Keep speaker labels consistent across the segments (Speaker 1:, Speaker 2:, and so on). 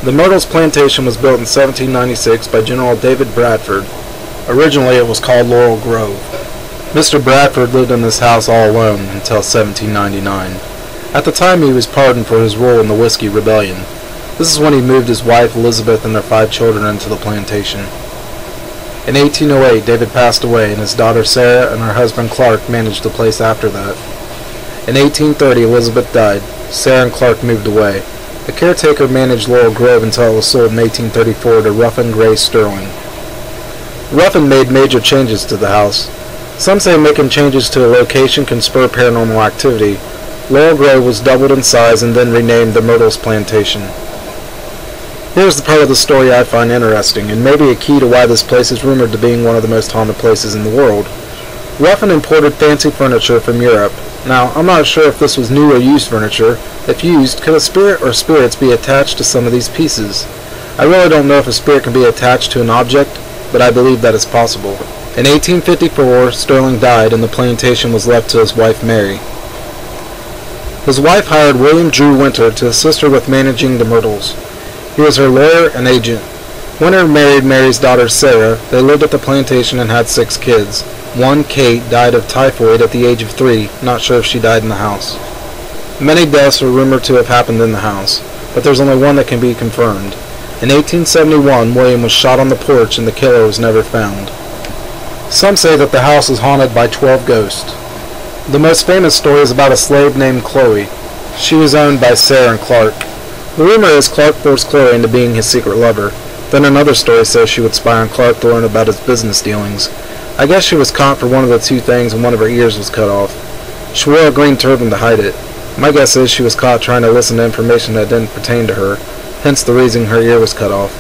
Speaker 1: The Myrtles Plantation was built in 1796 by General David Bradford. Originally it was called Laurel Grove. Mr. Bradford lived in this house all alone until 1799. At the time he was pardoned for his role in the Whiskey Rebellion. This is when he moved his wife Elizabeth and their 5 children into the plantation. In 1808 David passed away and his daughter Sarah and her husband Clark managed the place after that. In 1830 Elizabeth died. Sarah and Clark moved away. The caretaker managed Laurel Grove until it was sold in 1834 to Ruffin Gray Sterling. Ruffin made major changes to the house. Some say making changes to a location can spur paranormal activity. Laurel Grove was doubled in size and then renamed the Myrtles Plantation. Here's the part of the story I find interesting, and maybe a key to why this place is rumored to being one of the most haunted places in the world. Ruffin imported fancy furniture from Europe. Now, I'm not sure if this was new or used furniture. If used, could a spirit or spirits be attached to some of these pieces? I really don't know if a spirit can be attached to an object, but I believe that is possible. In 1854, Sterling died and the plantation was left to his wife Mary. His wife hired William Drew Winter to assist her with managing the Myrtles. He was her lawyer and agent. Winter married Mary's daughter Sarah. They lived at the plantation and had 6 kids. One, Kate, died of typhoid at the age of 3, not sure if she died in the house. Many deaths are rumored to have happened in the house, but there's only one that can be confirmed. In 1871, William was shot on the porch and the killer was never found. Some say that the house is haunted by 12 ghosts. The most famous story is about a slave named Chloe. She was owned by Sarah and Clark. The rumor is Clark forced Chloe into being his secret lover. Then another story says she would spy on Clark to learn about his business dealings. I guess she was caught for one of the 2 things and one of her ears was cut off. She wore a green turban to hide it. My guess is she was caught trying to listen to information that didn't pertain to her, hence the reason her ear was cut off.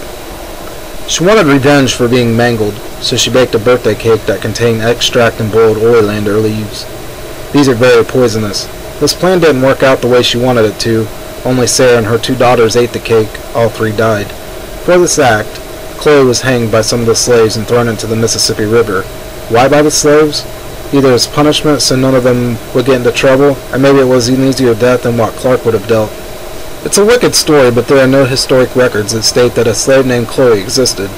Speaker 1: She wanted revenge for being mangled, so she baked a birthday cake that contained extract and boiled oleander leaves. These are very poisonous. This plan didn't work out the way she wanted it to. Only Sarah and her 2 daughters ate the cake. All 3 died. For this act, Chloe was hanged by some of the slaves and thrown into the Mississippi River. Why by the slaves? Either as punishment so none of them would get into trouble, or maybe it was an easier death than what Clark would have dealt. It's a wicked story, but there are no historic records that state that a slave named Chloe existed.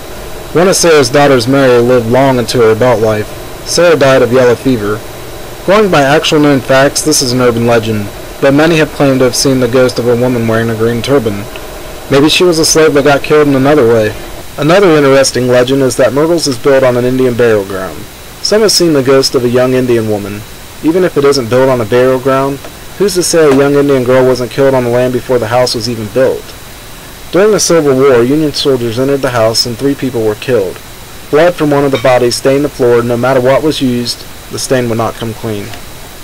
Speaker 1: One of Sarah's daughters, Mary, lived long into her adult life. Sarah died of yellow fever. Going by actual known facts, this is an urban legend, but many have claimed to have seen the ghost of a woman wearing a green turban. Maybe she was a slave that got killed in another way. Another interesting legend is that Myrtles is built on an Indian burial ground. Some have seen the ghost of a young Indian woman. Even if it isn't built on a burial ground, who's to say a young Indian girl wasn't killed on the land before the house was even built? During the Civil War, Union soldiers entered the house and 3 people were killed. Blood from one of the bodies stained the floor. No matter what was used, the stain would not come clean.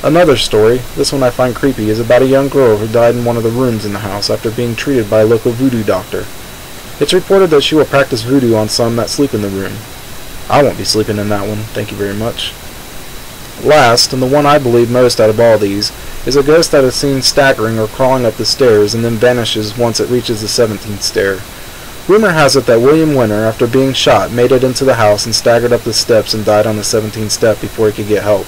Speaker 1: Another story, this one I find creepy, is about a young girl who died in one of the rooms in the house after being treated by a local voodoo doctor. It's reported that she will practice voodoo on some that sleep in the room. I won't be sleeping in that one, thank you very much. Last, and the one I believe most out of all these, is a ghost that is seen staggering or crawling up the stairs and then vanishes once it reaches the 17th stair. Rumor has it that William Winter, after being shot, made it into the house and staggered up the steps and died on the 17th step before he could get help.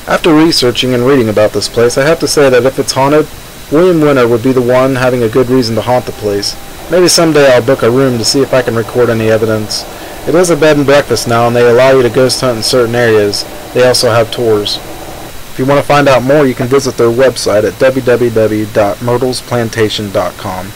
Speaker 1: After researching and reading about this place, I have to say that if it's haunted, William Winter would be the one having a good reason to haunt the place. Maybe someday I'll book a room to see if I can record any evidence. It is a bed and breakfast now, and they allow you to ghost hunt in certain areas. They also have tours. If you want to find out more, you can visit their website at www.myrtlesplantation.com.